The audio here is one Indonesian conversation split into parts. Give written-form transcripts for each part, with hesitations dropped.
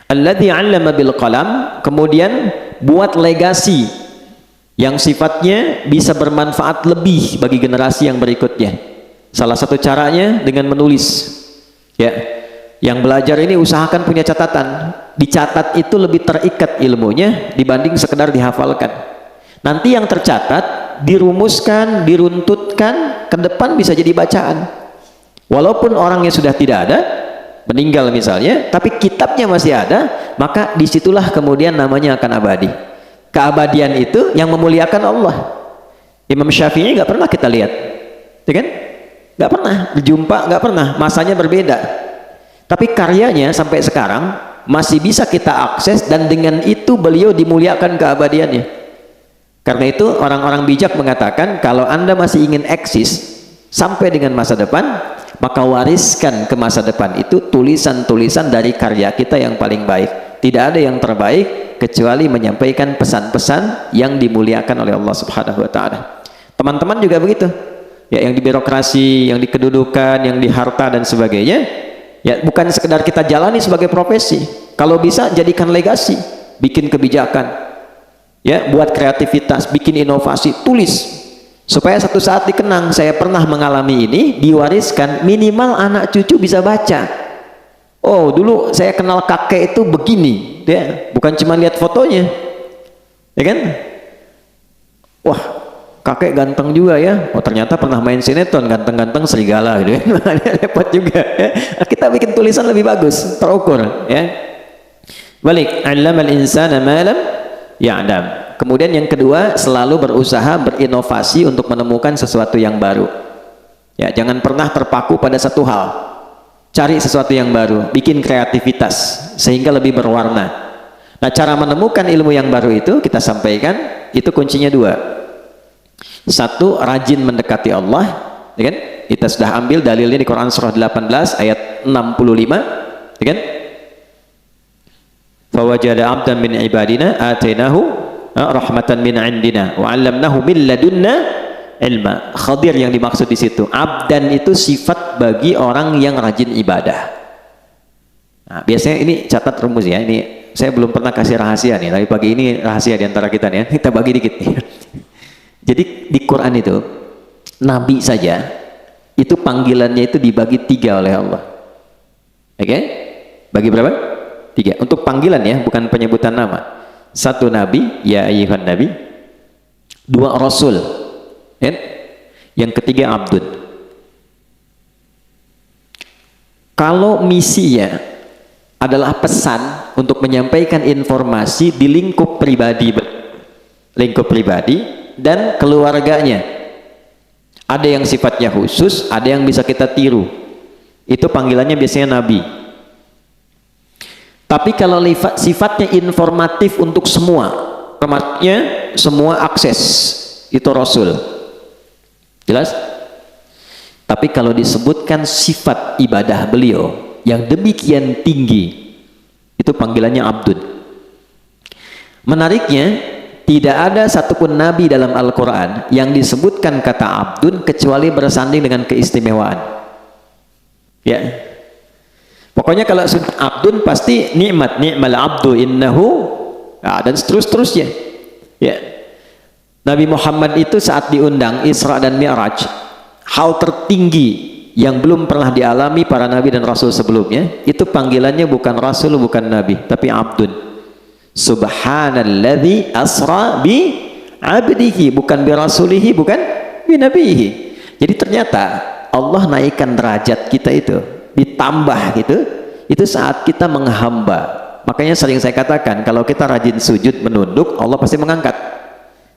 Alladzi 'allama bil qalam, kemudian buat legasi yang sifatnya bisa bermanfaat lebih bagi generasi yang berikutnya. Salah satu caranya dengan menulis. Ya, yang belajar ini usahakan punya catatan. Dicatat itu lebih terikat ilmunya dibanding sekedar dihafalkan. Nanti yang tercatat dirumuskan, diruntutkan, ke depan bisa jadi bacaan. Walaupun orangnya sudah tidak ada, meninggal misalnya, tapi kitabnya masih ada, maka disitulah kemudian namanya akan abadi. Keabadian itu yang memuliakan Allah. Imam Syafi'i nggak pernah kita lihat, ya kan? Nggak pernah berjumpa, nggak pernah, masanya berbeda. Tapi karyanya sampai sekarang masih bisa kita akses, dan dengan itu beliau dimuliakan keabadiannya. Karena itu orang-orang bijak mengatakan, kalau Anda masih ingin eksis sampai dengan masa depan, maka wariskan ke masa depan itu tulisan-tulisan dari karya kita yang paling baik. Tidak ada yang terbaik kecuali menyampaikan pesan-pesan yang dimuliakan oleh Allah Subhanahu wa taala. Teman-teman juga begitu. Ya, yang di birokrasi, yang di kedudukan, yang di harta dan sebagainya, ya bukan sekedar kita jalani sebagai profesi. Kalau bisa jadikan legasi, bikin kebijakan. Ya, buat kreativitas, bikin inovasi, tulis. Supaya satu saat dikenang, saya pernah mengalami ini, diwariskan, minimal anak cucu bisa baca. Oh, dulu saya kenal kakek itu begini, ya, bukan cuma lihat fotonya, ya kan? Wah, kakek ganteng juga ya. Oh, ternyata pernah main sinetron, ganteng-ganteng serigala, gitu kan? Repot juga. Ya. Kita bikin tulisan lebih bagus, terukur, ya. Balik, 'allamal insana ma lam ya'lam. Kemudian yang kedua, selalu berusaha berinovasi untuk menemukan sesuatu yang baru. Ya, jangan pernah terpaku pada satu hal. Cari sesuatu yang baru, bikin kreativitas sehingga lebih berwarna. Nah, cara menemukan ilmu yang baru itu kita sampaikan, itu kuncinya dua. Satu, rajin mendekati Allah, ya kan? Kita sudah ambil dalilnya di Quran surah 18 ayat 65, ya kan? Fawajada 'abdan min ibadina atainahu rahmatan min indina wa 'allamnahu min ladunna ilma. Khadir yang dimaksud di situ. Abdan itu sifat bagi orang yang rajin ibadah. Nah, biasanya ini catat rumus ya. Ini saya belum pernah kasih rahasia nih, tapi pagi ini rahasia di antara kita nih ya. Kita bagi dikit nih. Jadi di Quran itu nabi saja itu panggilannya itu dibagi 3 oleh Allah. Oke? Bagi berapa? 3. Untuk panggilan ya, bukan penyebutan nama. 1 nabi, ya ayyuhan nabi. 2 rasul, ya? Yang ketiga abdun. Kalau misinya adalah pesan untuk menyampaikan informasi di lingkup pribadi dan keluarganya, ada yang sifatnya khusus, ada yang bisa kita tiru, itu panggilannya biasanya nabi. Tapi kalau sifatnya informatif untuk semua, termasuknya semua akses, itu rasul. Jelas? Tapi kalau disebutkan sifat ibadah beliau yang demikian tinggi, itu panggilannya abdun. Menariknya, tidak ada satupun nabi dalam Al-Quran yang disebutkan kata abdun kecuali bersanding dengan keistimewaan. Ya. Pokoknya kalau abdun pasti nikmat, ni'mal abdu innahu, nah, dan seterusnya. Ya. Nabi Muhammad itu saat diundang Isra dan Mi'raj, hal tertinggi yang belum pernah dialami para nabi dan rasul sebelumnya, itu panggilannya bukan rasul, bukan nabi, tapi abdun. Subhanalladzi asra bi abdihi, bukan bi rasulihi, bukan bi nabihi. Jadi ternyata Allah naikkan derajat kita itu, ditambah gitu, itu saat kita menghamba. Makanya sering saya katakan, kalau kita rajin sujud menunduk, Allah pasti mengangkat.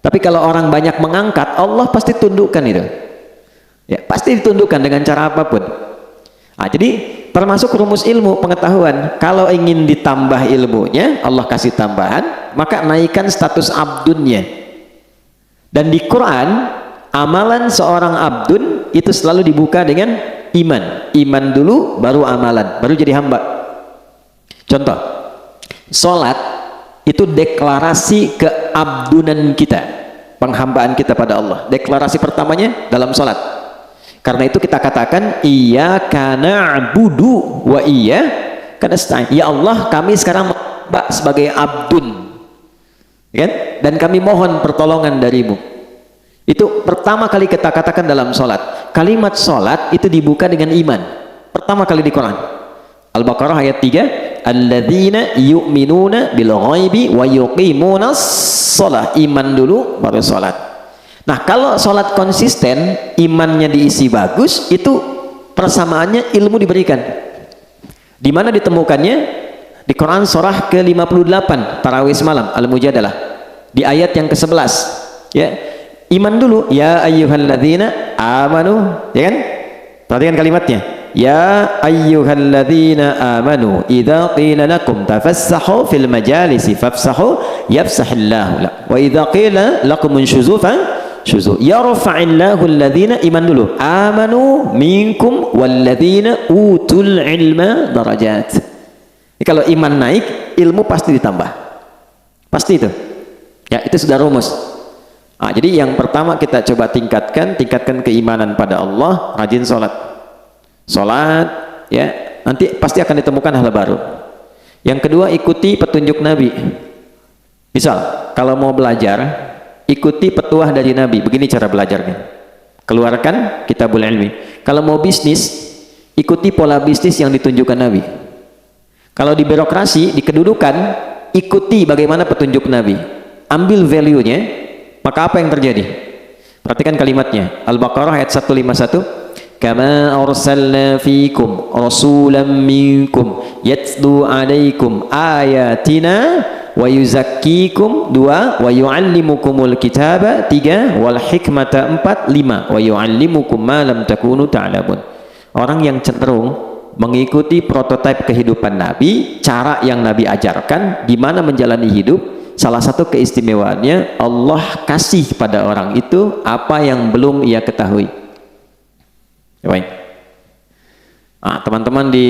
Tapi kalau orang banyak mengangkat, Allah pasti tundukkan itu. Ya, pasti ditundukkan dengan cara apapun. Nah, jadi termasuk rumus ilmu pengetahuan, kalau ingin ditambah ilmunya, Allah kasih tambahan, maka naikkan status abdunnya. Dan di Quran, amalan seorang abdun itu selalu dibuka dengan iman. Iman dulu, baru amalan, baru jadi hamba. Contoh, sholat itu deklarasi keabdunan kita, penghambaan kita pada Allah. Deklarasi pertamanya dalam sholat. Karena itu kita katakan iyyaka na'budu wa iyyaka Karena ya Allah, kami sekarang menghamba sebagai abdun, kan? Dan kami mohon pertolongan darimu. Itu pertama kali kita katakan dalam sholat. Kalimat sholat itu dibuka dengan iman. Pertama kali di Quran. Al-Baqarah ayat 3, alladzina yu'minuna bil ghaibi wa yuqimunas shalah. Iman dulu baru sholat. Nah, kalau sholat konsisten, imannya diisi bagus, itu persamaannya ilmu diberikan. Di mana ditemukannya? Di Quran surah ke-58 Tarawih semalam, Al-Mujadalah, di ayat yang ke-11. Ya, iman dulu, ya ayyuhalladzina amanu, ya kan? Perhatikan kalimatnya, ya ayyuhalladzina amanu idza qila lakum tafassahu fil majalisi fafsahu yafsahillahu la wa idza qila lakum unshuzu syuzu yarfa'illahu alladzina, iman dulu, amanu minkum walladzina utul ilma darajat. Kalau iman naik, ilmu pasti ditambah, pasti itu ya, itu sudah rumus. Nah, jadi yang pertama kita coba tingkatkan keimanan pada Allah, rajin sholat ya, nanti pasti akan ditemukan hal baru. Yang kedua, ikuti petunjuk Nabi. Misal kalau mau belajar, ikuti petuah dari Nabi, begini cara belajarnya, keluarkan kitabul ilmi. Kalau mau bisnis, ikuti pola bisnis yang ditunjukkan Nabi. Kalau di birokrasi, di kedudukan, ikuti bagaimana petunjuk Nabi, ambil value-nya, maka apa yang terjadi? Perhatikan kalimatnya, Al-Baqarah ayat 151, kama arsalna fikum rasulan minkum yatlu alaikum ayatina wa yuzakkikum, 2, wa yuallimukumul kitaba, 3, wal hikmata, 4, 5, wa yuallimukum ma lam takunu ta'lamun. Orang yang cenderung mengikuti prototipe kehidupan Nabi, cara yang Nabi ajarkan, gimana menjalani hidup, salah satu keistimewaannya Allah kasih pada orang itu apa yang belum ia ketahui. Baik. Nah, teman-teman di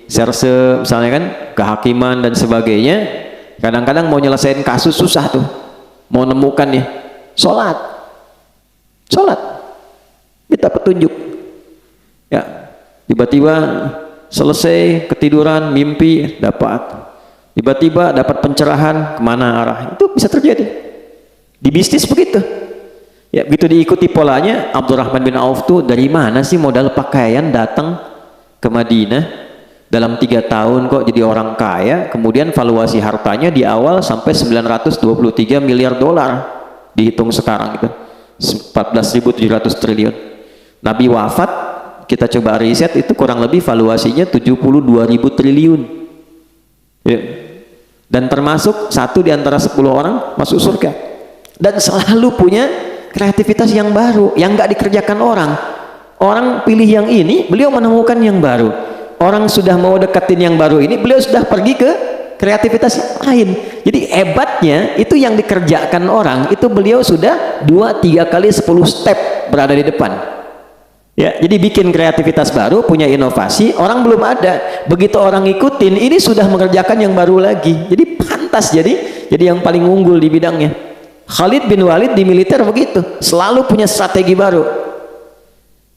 serse misalnya kan, kehakiman dan sebagainya, kadang-kadang mau nyelesain kasus susah tuh, mau nemukan nih, sholat minta petunjuk ya, tiba-tiba selesai ketiduran, mimpi dapat, tiba-tiba dapat pencerahan, kemana arah, itu bisa terjadi di bisnis begitu ya. Begitu diikuti polanya, Abdurrahman bin Auf tuh dari mana sih modal pakaian datang ke Madinah, dalam 3 tahun kok jadi orang kaya, kemudian valuasi hartanya di awal sampai 923 miliar dolar, dihitung sekarang itu 14.700 triliun. Nabi wafat, kita coba riset, itu kurang lebih valuasinya 72.000 triliun ya. Dan termasuk satu di antara 10 orang masuk surga, dan selalu punya kreativitas yang baru yang nggak dikerjakan orang. Orang pilih yang ini, beliau menemukan yang baru. Orang sudah mau deketin yang baru ini, beliau sudah pergi ke kreativitas yang lain. Jadi hebatnya itu yang dikerjakan orang itu beliau sudah 2-3 kali 10 step berada di depan ya. Jadi bikin kreativitas baru, punya inovasi, orang belum ada, begitu orang ngikutin, ini sudah mengerjakan yang baru lagi. Jadi pantas jadi yang paling unggul di bidangnya. Khalid bin Walid di militer begitu, selalu punya strategi baru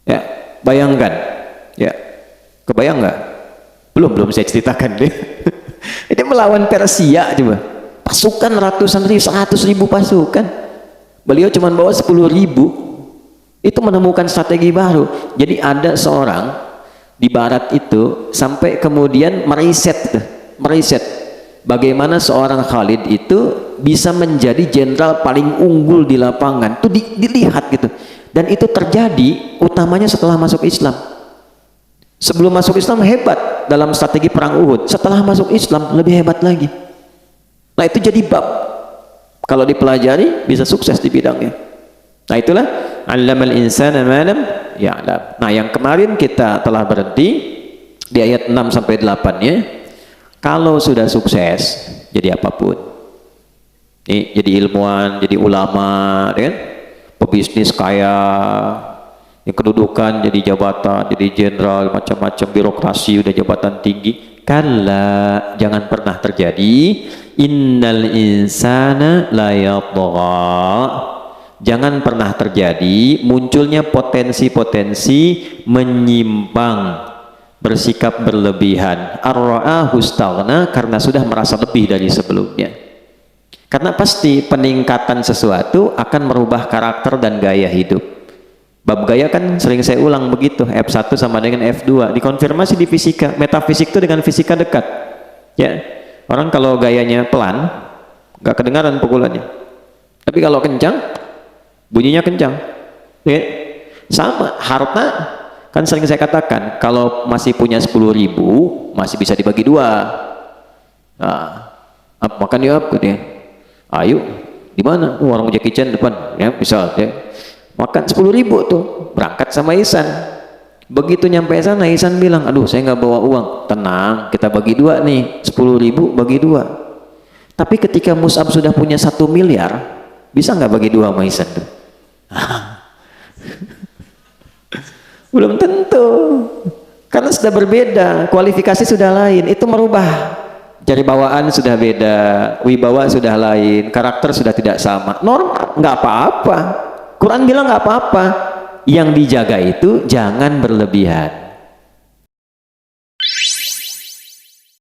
ya. Bayangkan ya, kebayang nggak? Belum saya ceritakan deh. Ini melawan Persia, coba pasukan ratusan ribu, 100.000 pasukan, beliau cuma bawa 10.000. Itu menemukan strategi baru. Jadi ada seorang di barat itu sampai kemudian meriset bagaimana seorang Khalid itu bisa menjadi jenderal paling unggul di lapangan. Itu dilihat gitu. Dan itu terjadi utamanya setelah masuk Islam. Sebelum masuk Islam hebat dalam strategi perang Uhud, setelah masuk Islam lebih hebat lagi. Nah, itu jadi bab, kalau dipelajari bisa sukses di bidangnya. Nah, itulah allamal insana ma lam ya'lam. Nah, yang kemarin kita telah berhenti di ayat 6 sampai 8-nya. Kalau sudah sukses jadi apapun, jadi ilmuwan, jadi ulama, kan? Pebisnis kaya, yang kedudukan jadi jabatan, jadi jenderal, macam-macam birokrasi, udah jabatan tinggi. Kalla, jangan pernah terjadi. Innal insana la yatgha. Jangan pernah terjadi munculnya potensi-potensi menyimpang bersikap berlebihan. Ar-ra'ahu istaghna, karena sudah merasa lebih dari sebelumnya. Karena pasti peningkatan sesuatu akan merubah karakter dan gaya hidup. Bab gaya kan sering saya ulang begitu, F1 sama dengan F2, dikonfirmasi di fisika. Metafisik itu dengan fisika dekat. Ya, orang kalau gayanya pelan, nggak kedengaran pukulannya. Tapi kalau kencang, bunyinya kencang. Ya, sama harta. Kan sering saya katakan, kalau masih punya 10.000, masih bisa dibagi dua. Nah, makan yuk, gitu ya. Ayo, di mana? Warung Jackie Chan depan, ya bisa. Ya. Makan 10.000 tuh, berangkat sama Ihsan. Begitu nyampe sana, Ihsan bilang, aduh saya nggak bawa uang. Tenang, kita bagi dua nih, 10.000 bagi dua. Tapi ketika Mus'ab sudah punya 1 miliar, bisa nggak bagi dua sama Ihsan tuh? Belum tentu, karena sudah berbeda, kualifikasi sudah lain, itu merubah. Jari bawaan sudah beda, wibawa sudah lain, karakter sudah tidak sama. Normal, nggak apa-apa. Quran bilang nggak apa-apa. Yang dijaga itu jangan berlebihan.